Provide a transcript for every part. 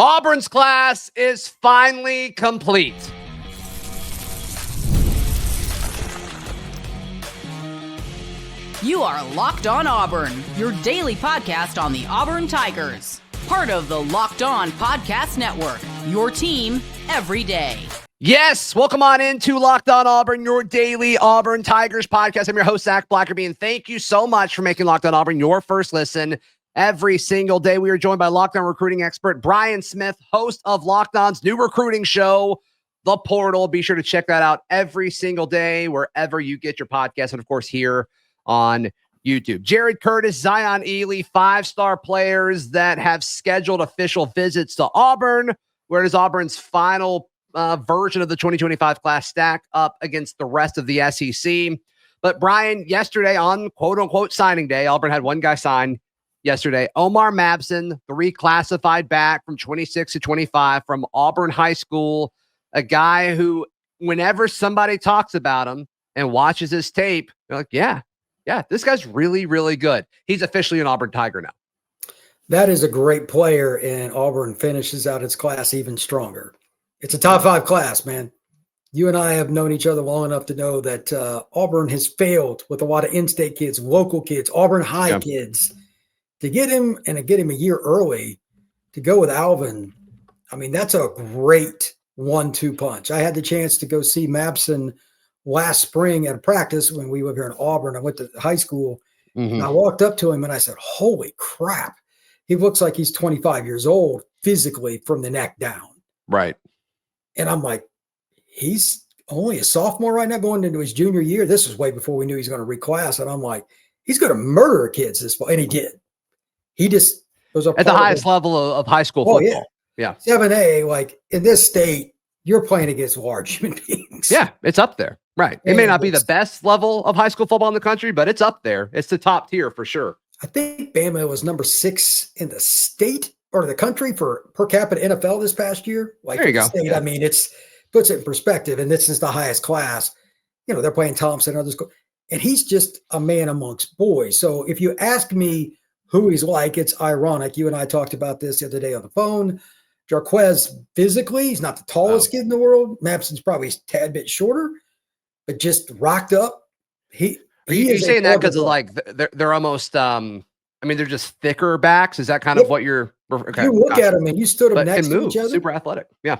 Auburn's class is finally complete. You are Locked On Auburn, your daily podcast on the Auburn Tigers. Part of the Locked On Podcast Network, your team every day. Yes, welcome on into Locked On Auburn, your daily Auburn Tigers podcast. I'm your host, Zac Blackerby, and thank you so much for making Locked On Auburn your first listen every single day. We are joined by Locked On recruiting expert Brian Smith, host of Locked On's new recruiting show, The Portal. Be sure to check that out every single day, wherever you get your podcast, and of course here on YouTube. Jared Curtis, Zion Elee, 5-star players that have scheduled official visits to Auburn. Where does Auburn's final version of the 2025 class stack up against the rest of the SEC? But Brian, yesterday on quote-unquote signing day, Auburn had one guy sign yesterday. Omar Mabson, the reclassified back from 26 to 25 from Auburn High School, a guy who, whenever somebody talks about him and watches his tape, they're like, yeah, this guy's really, really good. He's officially an Auburn Tiger now. That is a great player, and Auburn finishes out its class even stronger. It's a top 5 class, man. You and I have known each other long enough to know that Auburn has failed with a lot of in-state kids, local kids, Auburn High kids. To get him and to get him a year early, to go with Alvin, I mean, that's a great 1-2 punch. I had the chance to go see Mabson last spring at a practice when we were here in Auburn. I went to high school, and I walked up to him and I said, holy crap. He looks like he's 25 years old physically from the neck down. Right. And I'm like, he's only a sophomore right now going into his junior year. This was way before we knew he was going to reclass. And I'm like, he's going to murder kids this fall. And he did. He just was at the highest level of high school football. Yeah. 7A, like in this state, you're playing against large human beings. Yeah, it's up there. Right. It may not be the best level of high school football in the country, but it's up there. It's the top tier for sure. I think Bama was number 6 in the state or the country for per capita NFL this past year. Like, there you go. State, yeah. I mean, it's puts it in perspective, and this is the highest class. You know, they're playing Thompson and others, and he's just a man amongst boys. So if you ask me who he's like, it's ironic. You and I talked about this the other day on the phone. Jarquez, physically, he's not the tallest kid in the world. Mabson's probably a tad bit shorter, but just rocked up. Are you saying that because of like they're almost I mean, they're just thicker backs? Is that kind of what you're okay? You look at them and you stood them next to each other. Super athletic. Yeah.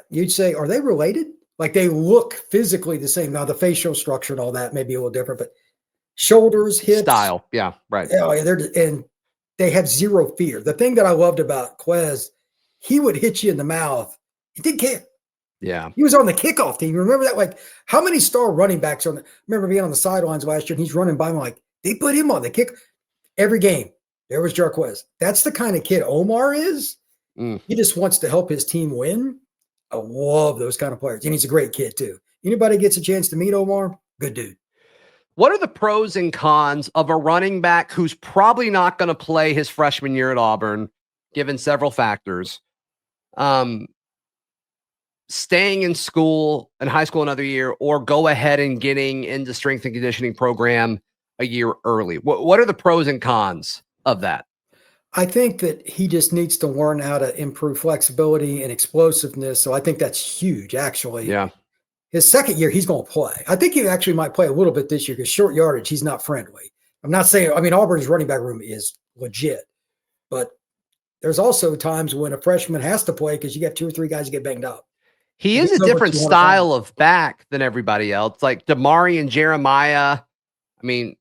You'd say, are they related? Like, they look physically the same. Now the facial structure and all that may be a little different, but shoulders, hips, style. Yeah, right. And they have zero fear. The thing that I loved about Quez, he would hit you in the mouth. He didn't care. Yeah. He was on the kickoff team. Remember that? Like, how many star running backs I remember being on the sidelines last year and he's running by me like, they put him on the kick every game. There was Jarquez. That's the kind of kid Omar is. He just wants to help his team win. I love those kind of players. And he's a great kid too. Anybody gets a chance to meet Omar, good dude. What are the pros and cons of a running back who's probably not going to play his freshman year at Auburn, given several factors? Staying in school and high school another year, or go ahead and getting into strength and conditioning program a year early? What are the pros and cons of that? I think that he just needs to learn how to improve flexibility and explosiveness. So I think that's huge, actually. Yeah. His second year, he's going to play. I think he actually might play a little bit this year because short yardage, he's not friendly. I'm not saying, I mean, Auburn's running back room is legit, but there's also times when a freshman has to play because you got 2 or 3 guys who get banged up. He is a different style of back than everybody else. Like Damari and Jeremiah. I mean,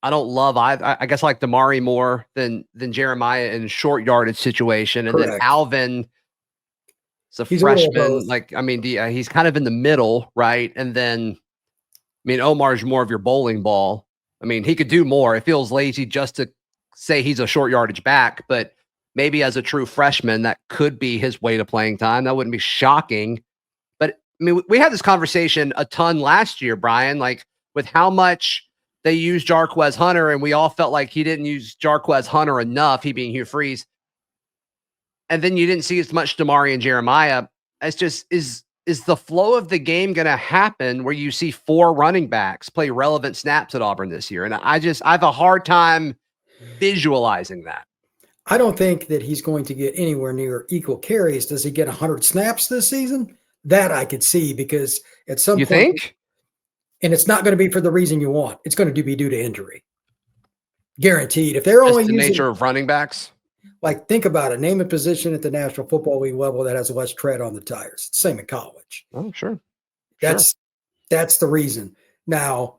I don't love either. I guess I like Damari more than Jeremiah in a short yardage situation. And Correct. Then Alvin is a freshman. Like, I mean, he's kind of in the middle, right? And then, I mean, Omar's more of your bowling ball. I mean, he could do more. It feels lazy just to say he's a short yardage back, but maybe as a true freshman, that could be his way to playing time. That wouldn't be shocking. But I mean, we had this conversation a ton last year, Brian, like with how much they used Jarquez Hunter, and we all felt like he didn't use Jarquez Hunter enough, he being Hugh Freeze. And then you didn't see as much Damari and Jeremiah. It's just, is the flow of the game going to happen where you see 4 running backs play relevant snaps at Auburn this year? And I have a hard time visualizing that. I don't think that he's going to get anywhere near equal carries. Does he get 100 snaps this season? That I could see, because at some You point, think? and it's not going to be for the reason you want. It's going to be due to injury. Guaranteed. If they're Just only the using, nature of running backs. like, think about it. Name a position at the National Football League level that has less tread on the tires. Same in college. Oh, sure. That's the reason. Now,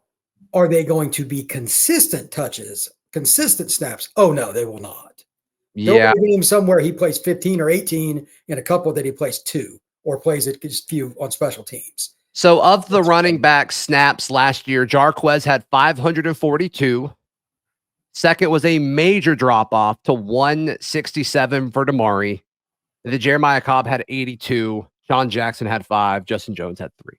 are they going to be consistent touches, consistent snaps? Oh, no, they will not. Yeah. They'll him somewhere he plays 15 or 18, and a couple that he plays 2 or plays it just few on special teams. So of the running back snaps last year, Jarquez had 542. Second was a major drop off to 167 for Damari. The Jeremiah Cobb had 82. Sean Jackson had 5. Justin Jones had 3.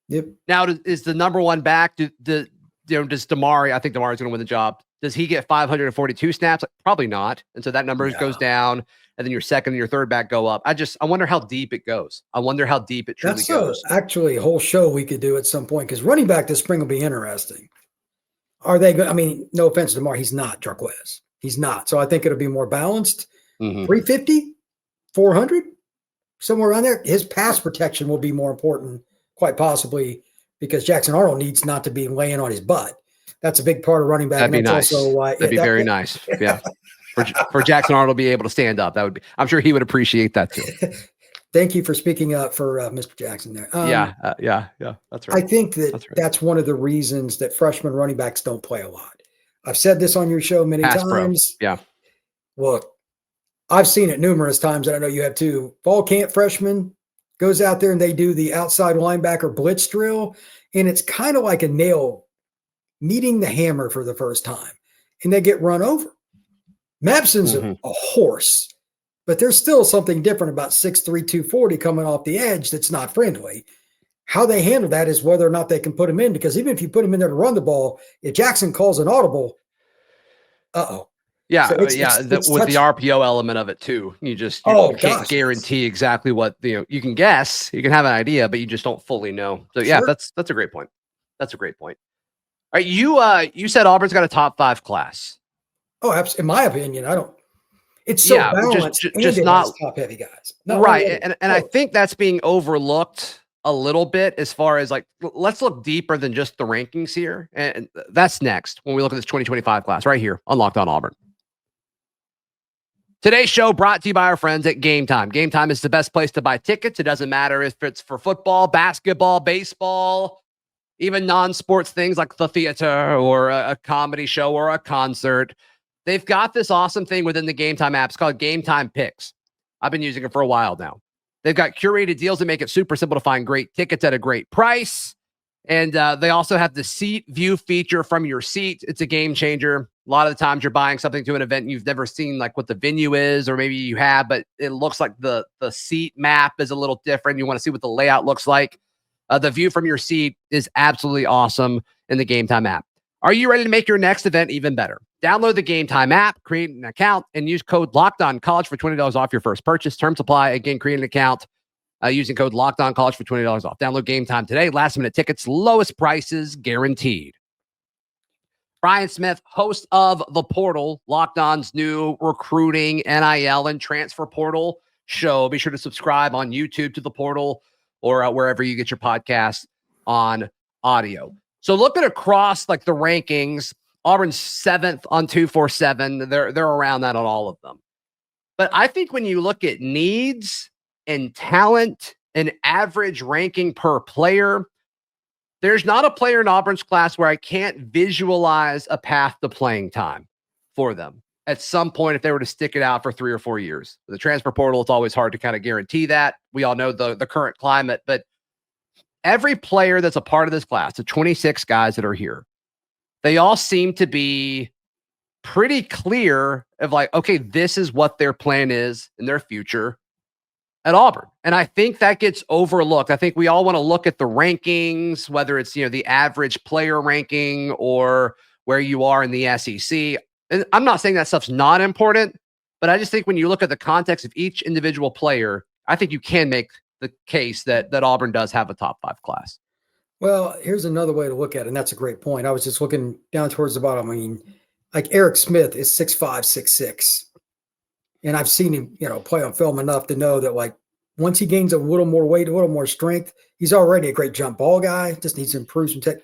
Yep. Now, is the number one back? Does Damari? I think Damari's going to win the job. Does he get 542 snaps? Probably not. And so that number goes down, and then your second and your third back go up. I wonder how deep it goes. I wonder how deep it truly goes. Actually a whole show we could do at some point, because running back this spring will be interesting. Are they good? I mean, no offense to Damari, he's not Jarquez. He's not. So I think it'll be more balanced. 350, 400, somewhere around there. His pass protection will be more important, quite possibly, because Jackson Arnold needs not to be laying on his butt. That's a big part of running back. That'd be nice. Also that'd be very nice. Yeah. For Jackson Arnold to be able to stand up, that would be. I'm sure he would appreciate that too. Thank you for speaking up for Mr. Jackson there. Yeah. That's right. I think that's one of the reasons that freshman running backs don't play a lot. I've said this on your show many times. Yeah. Look, I've seen it numerous times, and I know you have too. Fall camp freshman goes out there and they do the outside linebacker blitz drill, and it's kind of like a nail meeting the hammer for the first time, and they get run over. Mabson's a horse, but there's still something different about 6'3", 240 coming off the edge that's not friendly. How they handle that is whether or not they can put him in, because even if you put him in there to run the ball, if Jackson calls an audible, uh-oh. Yeah, so with the RPO element of it too. You can't guarantee exactly what you can guess. You can have an idea, but you just don't fully know. So yeah, that's a great point. That's a great point. All right, you said Auburn's got a top 5 class. Oh, absolutely. In my opinion, I don't. It's so balanced, just not top heavy guys, right? And I think that's being overlooked a little bit, as far as like, let's look deeper than just the rankings here, and that's next when we look at this 2025 class right here on Locked On Auburn. Today's show brought to you by our friends at Game Time. Game Time is the best place to buy tickets. It doesn't matter if it's for football, basketball, baseball, even non-sports things like the theater or a comedy show or a concert. They've got this awesome thing within the Game Time app. It's called Game Time Picks. I've been using it for a while now. They've got curated deals that make it super simple to find great tickets at a great price. And they also have the seat view feature from your seat. It's a game changer. A lot of the times you're buying something to an event and you've never seen like what the venue is, or maybe you have, but it looks like the seat map is a little different. You want to see what the layout looks like. The view from your seat is absolutely awesome in the Game Time app. Are you ready to make your next event even better? Download the Game Time app, create an account, and use code LOCKEDONCollege for $20 off your first purchase. Terms apply. Again, create an account using code LOCKEDONCollege for $20 off. Download Game Time today. Last minute tickets, lowest prices guaranteed. Brian Smith, host of The Portal, Locked On's new recruiting, NIL, and transfer portal show. Be sure to subscribe on YouTube to The Portal or wherever you get your podcasts on audio. So looking across like the rankings, Auburn's 7th on 247. They're around that on all of them. But I think when you look at needs and talent and average ranking per player, there's not a player in Auburn's class where I can't visualize a path to playing time for them at some point if they were to stick it out for 3 or 4 years. The transfer portal, it's always hard to kind of guarantee that. We all know the current climate, but every player that's a part of this class, the 26 guys that are here, they all seem to be pretty clear of like, okay, this is what their plan is in their future at Auburn. And I think that gets overlooked. I think we all want to look at the rankings, whether it's, the average player ranking or where you are in the SEC. And I'm not saying that stuff's not important, but I just think when you look at the context of each individual player, I think you can make the case that Auburn does have a top 5 class. Well, here's another way to look at it, and that's a great point. I was just looking down towards the bottom. I mean, like Eric Smith is 6'5", 6'6". And I've seen him, play on film enough to know that, like, once he gains a little more weight, a little more strength, he's already a great jump ball guy. Just needs to improve some tech.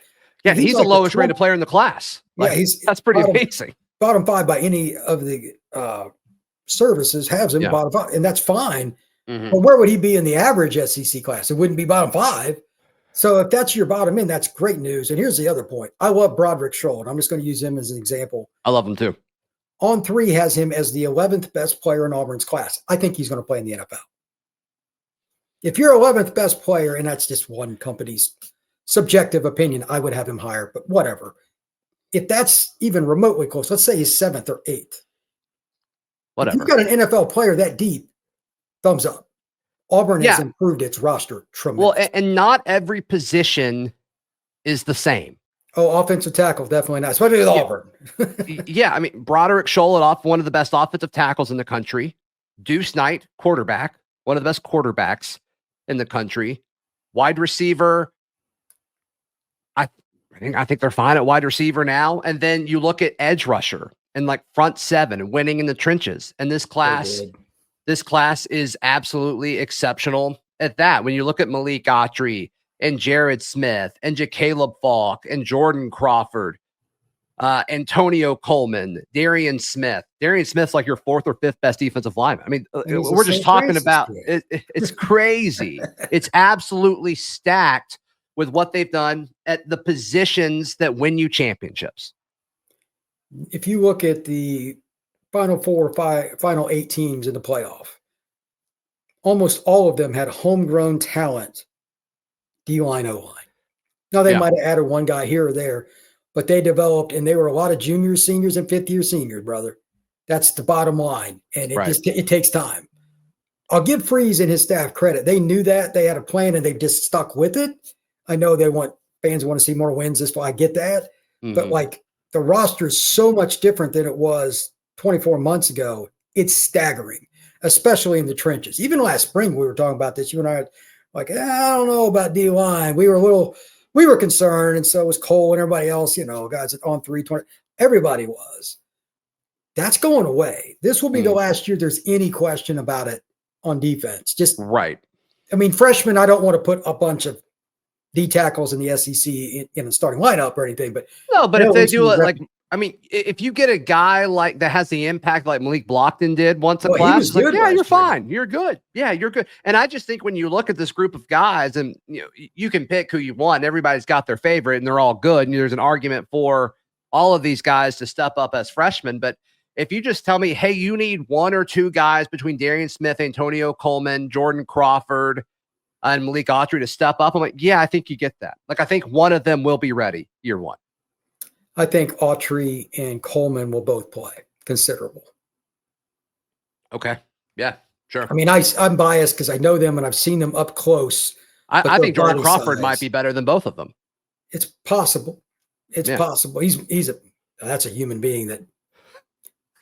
Yeah, he's the lowest rated player in the class. Like, yeah, that's pretty amazing. Bottom 5 by any of the services has him bottom 5, and that's fine. Mm-hmm. But where would he be in the average SEC class? It wouldn't be bottom 5. So if that's your bottom end, that's great news. And here's the other point. I love Broderick Scholl, and I'm just going to use him as an example. I love him too. On 3 has him as the 11th best player in Auburn's class. I think he's going to play in the NFL. If you're 11th best player, and that's just one company's subjective opinion, I would have him higher, but whatever. If that's even remotely close, let's say he's 7th or 8th. Whatever. If you've got an NFL player that deep, thumbs up. Auburn has improved its roster tremendously. Well, and not every position is the same. Oh, offensive tackle, definitely not, especially with Auburn. Yeah, I mean, Broderick Scholl, one of the best offensive tackles in the country. Deuce Knight, quarterback, one of the best quarterbacks in the country. Wide receiver, I think they're fine at wide receiver now. And then you look at edge rusher and like front 7, winning in the trenches. And this class is absolutely exceptional at that. When you look at Malik Autry and Jared Smith and Caleb Falk and Jordan Crawford, Antonio Coleman, Darian Smith. Darian Smith's like your 4th or 5th best defensive lineman. I mean, we're just talking about it. It's crazy. It's absolutely stacked with what they've done at the positions that win you championships. If you look at the final 4 or 5, final 8 teams in the playoff, almost all of them had homegrown talent, D-line, O-line. Now, they might have added one guy here or there, but they developed, and they were a lot of juniors, seniors, and 5th-year seniors, brother. That's the bottom line, and it takes time. I'll give Freeze and his staff credit. They knew that. They had a plan, and they've just stuck with it. I know fans want to see more wins this fall. I get that. Mm-hmm. But, like, the roster is so much different than it was 24 months ago. It's staggering, especially in the trenches. Even last spring, we were talking about this. You and I, like, I don't know about D-line. We were concerned, and so was Cole and everybody else, guys on 320. Everybody was. That's going away. This will be the last year there's any question about it on defense. Just right. I mean, freshmen, I don't want to put a bunch of D tackles in the SEC in a starting lineup or anything, but no, but if they do it, like, I mean, if you get a guy like that has the impact like Malik Blockton did once a class, like, yeah, you're fine. You're good. Yeah, you're good. And I just think when you look at this group of guys, and you can pick who you want. Everybody's got their favorite, and they're all good. And there's an argument for all of these guys to step up as freshmen. But if you just tell me, hey, you need 1 or 2 guys between Darian Smith, Antonio Coleman, Jordan Crawford, and Malik Autry to step up, I'm like, yeah, I think you get that. Like, I think one of them will be ready year 1. I think Autry and Coleman will both play considerable. Okay. Yeah, sure. I mean, I'm biased because I know them and I've seen them up close. I think Jordan Crawford might be better than both of them. It's possible. It's possible. That's a human being that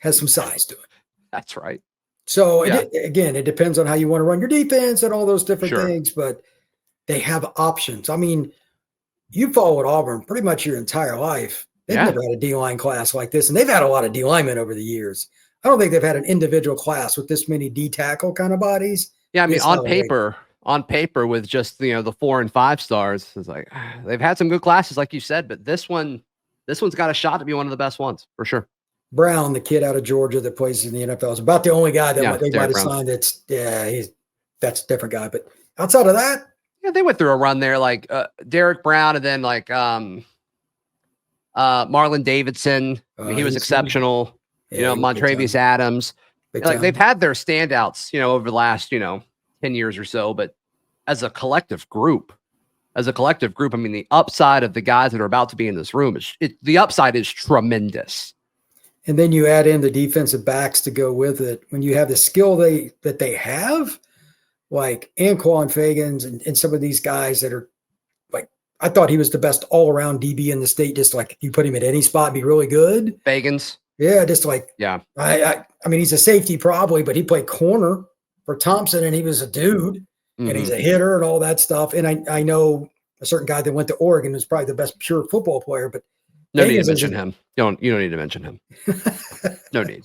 has some size to it. That's right. So again, it depends on how you want to run your defense and all those different things, but they have options. I mean, you followed Auburn pretty much your entire life. They've never had a D-line class like this, and they've had a lot of D linemen over the years. I don't think they've had an individual class with this many D tackle kind of bodies. Yeah, I mean, on paper with just the 4 and 5 stars, it's like they've had some good classes, like you said, but this one's got a shot to be one of the best ones for sure. Brown, the kid out of Georgia that plays in the NFL, is about the only guy that they might have signed. That's a different guy. But outside of that, they went through a run there, like Derek Brown, and then like Marlon Davidson. He was exceptional. Montravius Adams. Like they've had their standouts, over the last 10 years or so. But as a collective group, I mean, the upside of the guys that are about to be in this room the upside is tremendous. And then you add in the defensive backs to go with it. When you have the skill that they have, like Anquan Fagans and some of these guys that are like, I thought he was the best all-around DB in the state. Just like you put him at any spot, be really good. Fagans. Yeah, just like, I mean, he's a safety probably, but he played corner for Thompson and he was a dude and he's a hitter and all that stuff. And I know a certain guy that went to Oregon was probably the best pure football player, but No need to mention him. You don't need to mention him. No need.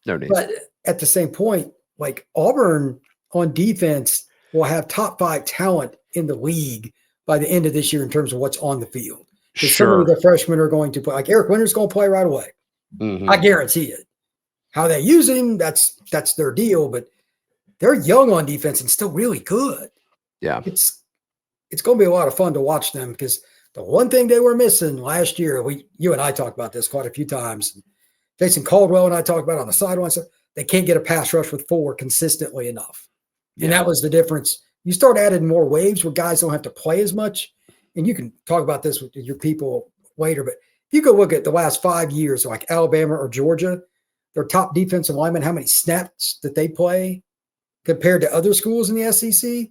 But at the same point, like Auburn on defense will have top 5 talent in the league by the end of this year in terms of what's on the field. Because so many of the freshmen are going to play. Like Eric Winter's going to play right away. Mm-hmm. I guarantee it. How they use him, that's their deal. But they're young on defense and still really good. Yeah. It's going to be a lot of fun to watch them because the one thing they were missing last year, you and I talked about this quite a few times. Jason Caldwell and I talked about it on the sideline. So they can't get a pass rush with 4 consistently enough. And that was the difference. You start adding more waves where guys don't have to play as much. And you can talk about this with your people later, but if you go look at the last 5 years, like Alabama or Georgia, their top defensive linemen, how many snaps that they play compared to other schools in the SEC,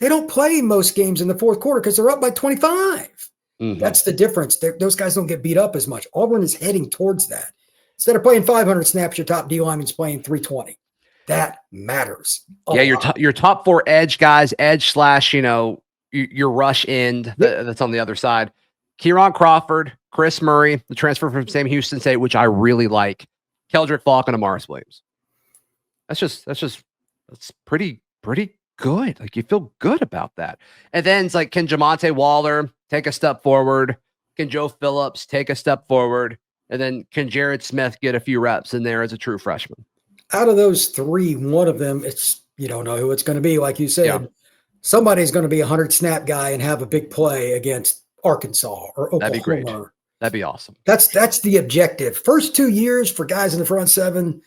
they don't play most games in the fourth quarter because they're up by 25. Mm-hmm. That's the difference. Those guys don't get beat up as much. Auburn is heading towards that. Instead of playing 500 snaps, your top D lineman's playing 320. That matters. Your top 4 edge guys, edge / your rush end that's on the other side. Kieran Crawford, Chris Murray, the transfer from Sam Houston State, which I really like. Keldrick Falk and Amaris Williams. That's pretty good. Like you feel good about that. And then it's like, can Jamonte Waller take a step forward? Can Joe Phillips take a step forward? And then can Jared Smith get a few reps in there as a true freshman? Out of those 3, one of them, you don't know who it's going to be. Like you said, somebody's going to be a 100 snap guy and have a big play against Arkansas or Oklahoma. That'd be great. That'd be awesome. That's the objective. First 2 years for guys in the front 7,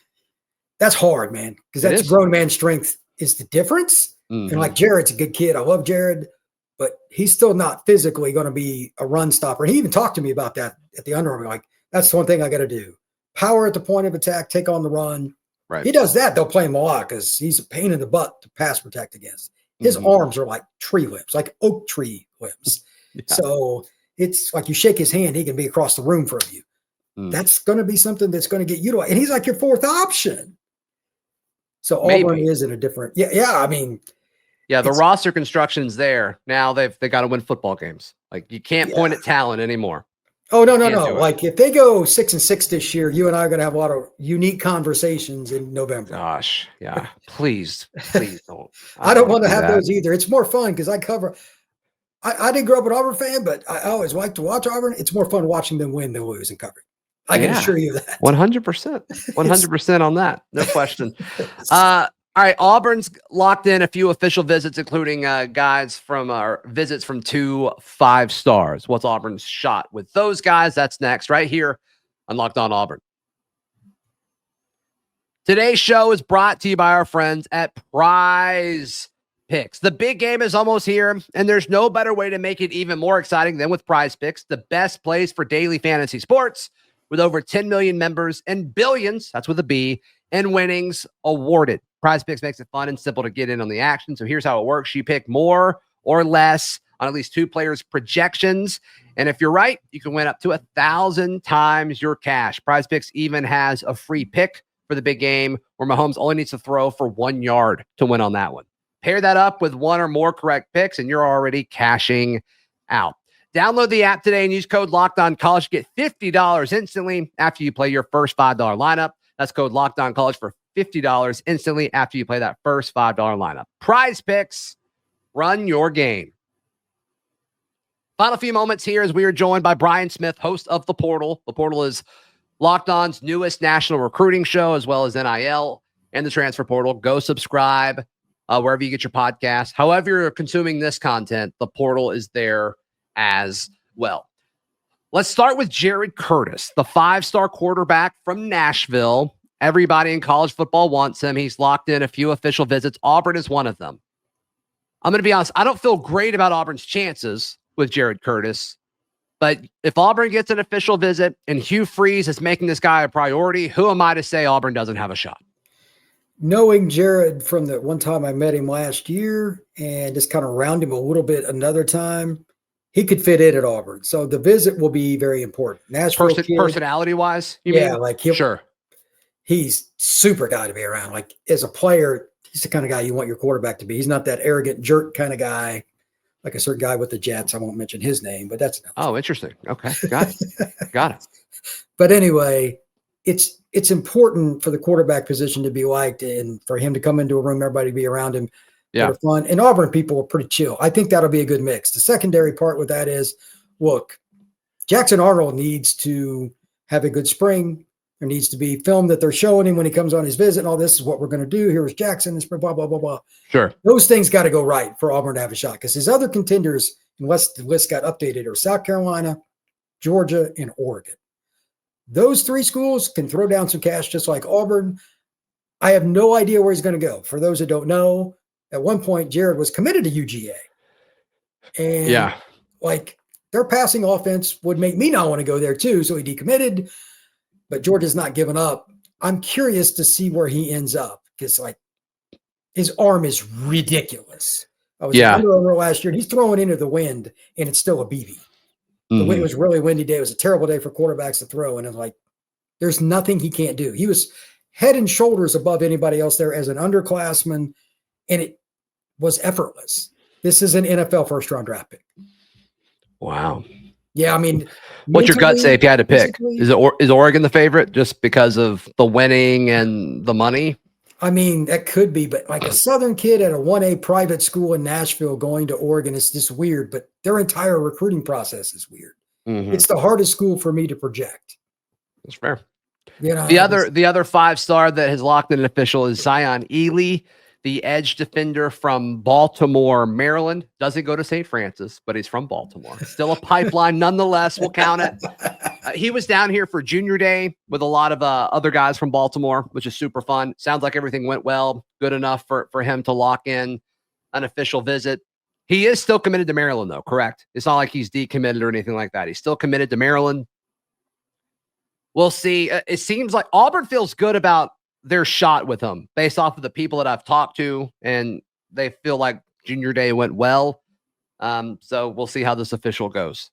that's hard, man, because that's grown man strength is the difference. Mm-hmm. And like Jared's a good kid. I love Jared, but he's still not physically going to be a run stopper. And he even talked to me about that at the Under Armour. Like, that's the one thing I got to do. Power at the point of attack, take on the run. Right. He does that. They'll play him a lot because he's a pain in the butt to pass protect against. His arms are like tree limbs, like oak tree limbs. Yeah. So it's like you shake his hand, he can be across the room from you. That's going to be something that's going to get utilized. And he's like your 4th option. So Auburn is in a different, I mean. Yeah, the roster construction's there. Now they got to win football games. Like you can't point at talent anymore. Oh, no. Like if they go 6-6 this year, you and I are going to have a lot of unique conversations in November. Gosh, yeah. Please don't. I don't want to have those either. It's more fun because I didn't grow up an Auburn fan, but I always like to watch Auburn. It's more fun watching them win than lose and cover. I can assure you that. 100%. 100% on that. No question. All right, Auburn's locked in a few official visits, including guys from visits from 2 5-stars. What's Auburn's shot with those guys? That's next, right here on Locked On Auburn. Today's show is brought to you by our friends at Prize Picks. The big game is almost here, and there's no better way to make it even more exciting than with Prize Picks, the best place for daily fantasy sports, with over 10 million members and billions, that's with a B, in winnings awarded. Prize Picks makes it fun and simple to get in on the action. So here's how it works. You pick more or less on at least 2 players' projections. And if you're right, you can win up to 1,000 times your cash. Prize Picks even has a free pick for the big game where Mahomes only needs to throw for 1 yard to win on that one. Pair that up with 1 or more correct picks, and you're already cashing out. Download the app today and use code LOCKEDONCollege to get $50 instantly after you play your first $5 lineup. That's code LOCKEDONCollege for $50 instantly after you play that first $5 lineup. Prize Picks, run your game. Final few moments here as we are joined by Brian Smith, host of The Portal. The Portal is Locked On's newest national recruiting show, as well as NIL and the transfer portal. Go subscribe wherever you get your podcast. However you're consuming this content, The Portal is there as well. Let's start with Jared Curtis, the 5-star quarterback from Nashville. Everybody in college football wants him. He's locked in a few official visits. Auburn is one of them. I'm going to be honest. I don't feel great about Auburn's chances with Jared Curtis, but if Auburn gets an official visit and Hugh Freeze is making this guy a priority, who am I to say Auburn doesn't have a shot? Knowing Jared from the one time I met him last year and just kind of round him a little bit another time, he could fit in at Auburn. So the visit will be very important. Nashville personality-wise, you mean? Like sure. He's super guy to be around. Like as a player, he's the kind of guy you want your quarterback to be. He's not that arrogant jerk kind of guy like a certain guy with the Jets. I won't mention his name, but that's interesting. Okay, got it. But anyway, it's important for the quarterback position to be liked and for him to come into a room, everybody be around him. Yeah, fun. And Auburn people are pretty chill. I think that'll be a good mix. The secondary part with that is, look, Jackson Arnold needs to have a good spring. There needs to be film that they're showing him when he comes on his visit and all this is what we're going to do. Here's Jackson, this blah, blah, blah, blah. sure. Those things got to go right for Auburn to have a shot because his other contenders, unless the list got updated, are South Carolina, Georgia, and Oregon. Those three schools can throw down some cash just like Auburn. I have no idea where he's going to go. For those that don't know, at one point, Jared was committed to UGA. And like their passing offense would make me not want to go there too. So he decommitted, but Georgia's not giving up. I'm curious to see where he ends up because like his arm is ridiculous. I was Under Armour last year. And he's throwing into the wind and it's still a BB. The wind was really windy day. It was a terrible day for quarterbacks to throw. And I'm like, there's nothing he can't do. He was head and shoulders above anybody else there as an underclassman. And it was effortless. This is an NFL first-round draft pick. Wow. Yeah, I mean, what's your gut say if you had to pick? Is Oregon the favorite just because of the winning and the money? I mean, that could be, but like a Southern kid at a 1A private school in Nashville going to Oregon is just weird, but their entire recruiting process is weird. It's the hardest school for me to project. That's fair. You know, the other 5-star that has locked in an official is Zion Elee, the edge defender from Baltimore, Maryland. Doesn't go to St. Francis, but he's from Baltimore. Still a pipeline nonetheless. We'll count it. He was down here for junior day with a lot of other guys from Baltimore, which is super fun. Sounds like everything went well, good enough for him to lock in an official visit. He is still committed to Maryland, though, correct? It's not like he's decommitted or anything like that. He's still committed to Maryland. We'll see. It seems like Auburn feels good about their shot with him based off of the people that I've talked to, and they feel like junior day went well. So we'll see how this official goes.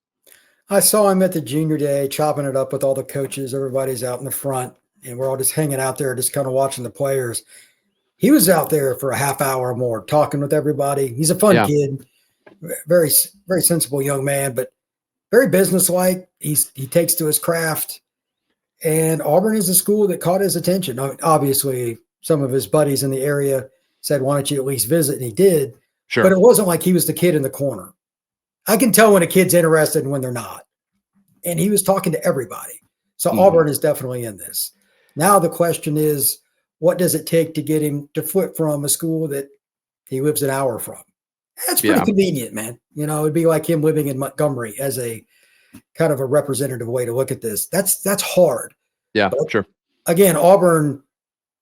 I saw him at the junior day chopping it up with all the coaches. Everybody's out in the front, and we're all just hanging out there, just kind of watching the players. He was out there for a half hour or more talking with everybody. He's a fun kid, very, very sensible young man, but very businesslike. He takes to his craft. And Auburn is a school that caught his attention. Obviously, some of his buddies in the area said, why don't you at least visit? And he did. Sure. But it wasn't like he was the kid in the corner. I can tell when a kid's interested and when they're not. And he was talking to everybody. So Auburn is definitely in this. Now the question is, what does it take to get him to flip from a school that he lives an hour from? That's pretty convenient, man. You know, it'd be like him living in Montgomery as a kind of a representative way to look at this. That's hard. Yeah, but sure. Again, Auburn,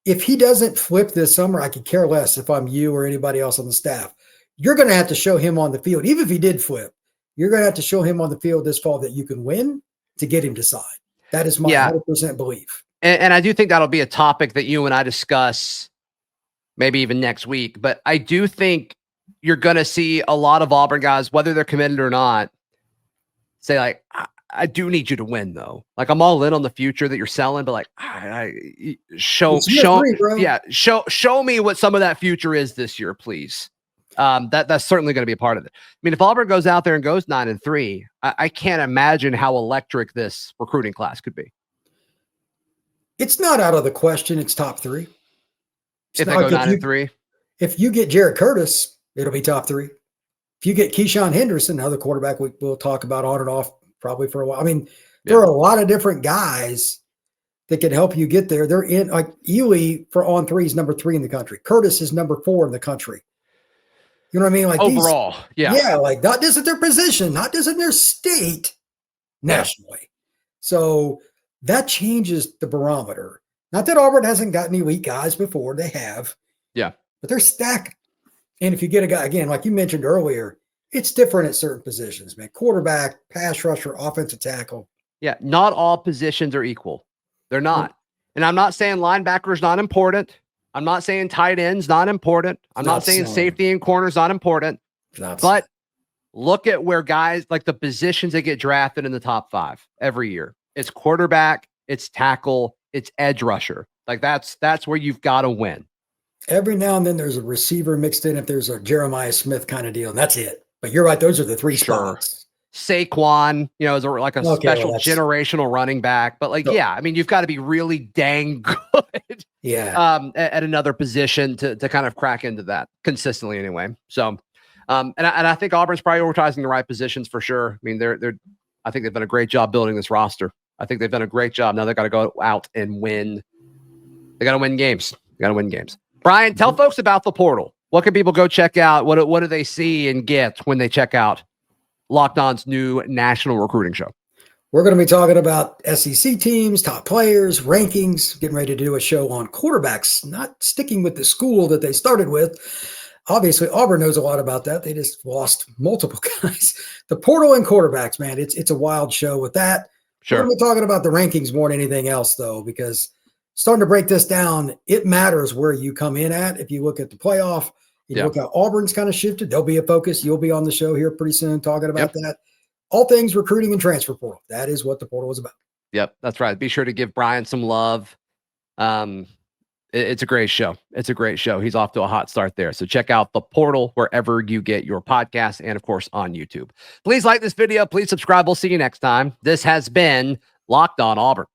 if he doesn't flip this summer, I could care less if I'm you or anybody else on the staff. You're going to have to show him on the field. Even if he did flip, you're going to have to show him on the field this fall that you can win to get him to sign. That is my 100% belief. And I do think that'll be a topic that you and I discuss maybe even next week. But I do think you're going to see a lot of Auburn guys, whether they're committed or not, say like, I do need you to win though. Like I'm all in on the future that you're selling, but like show me what some of that future is this year, please. That's certainly going to be a part of it. I mean, if Auburn goes out there and goes 9-3, I can't imagine how electric this recruiting class could be. It's not out of the question. It's top 3. If they go 9-3, if you get Jared Curtis, it'll be top 3. If you get Keyshawn Henderson, another quarterback we'll talk about on and off probably for a while. I mean, there are a lot of different guys that can help you get there. They're in like Elee for on 3 is number 3 in the country. Curtis is number 4 in the country. You know what I mean? Like overall, like not just at their position, not just in their state, nationally. So that changes the barometer. Not that Auburn hasn't gotten elite guys before. They have. Yeah. But they're stacked. And if you get a guy, again, like you mentioned earlier, it's different at certain positions, man. Quarterback, pass rusher, offensive tackle. Yeah. Not all positions are equal. They're not. And I'm not saying linebacker is not important. I'm not saying tight end's not important. I'm not saying safety and corner's not important. But look at where guys like the positions that get drafted in the top 5 every year. It's quarterback, it's tackle, it's edge rusher. Like that's where you've got to win. Every now and then there's a receiver mixed in if there's a Jeremiah Smith kind of deal, and that's it. But you're right; those are the three Sure. spots. Saquon, is like a special generational running back. But yeah, I mean, you've got to be really dang good at another position to kind of crack into that consistently anyway. So, and I think Auburn's prioritizing the right positions for sure. I mean, I think they've done a great job building this roster. I think they've done a great job. Now they've got to go out and win. They got to win games. Brian, tell folks about the portal. What can people go check out? What do they see and get when they check out Locked On's new national recruiting show? We're going to be talking about SEC teams, top players, rankings, getting ready to do a show on quarterbacks, not sticking with the school that they started with. Obviously, Auburn knows a lot about that. They just lost multiple guys. The portal and quarterbacks, man, it's a wild show with that. Sure. We're going to be talking about the rankings more than anything else, though, because starting to break this down, it matters where you come in at. If you look at the playoff, you look how Auburn's kind of shifted. There'll be a focus. You'll be on the show here pretty soon talking about that. All things recruiting and transfer portal. That is what the portal is about. Yep, that's right. Be sure to give Brian some love. It's a great show. He's off to a hot start there. So check out the portal wherever you get your podcasts and, of course, on YouTube. Please like this video. Please subscribe. We'll see you next time. This has been Locked On Auburn.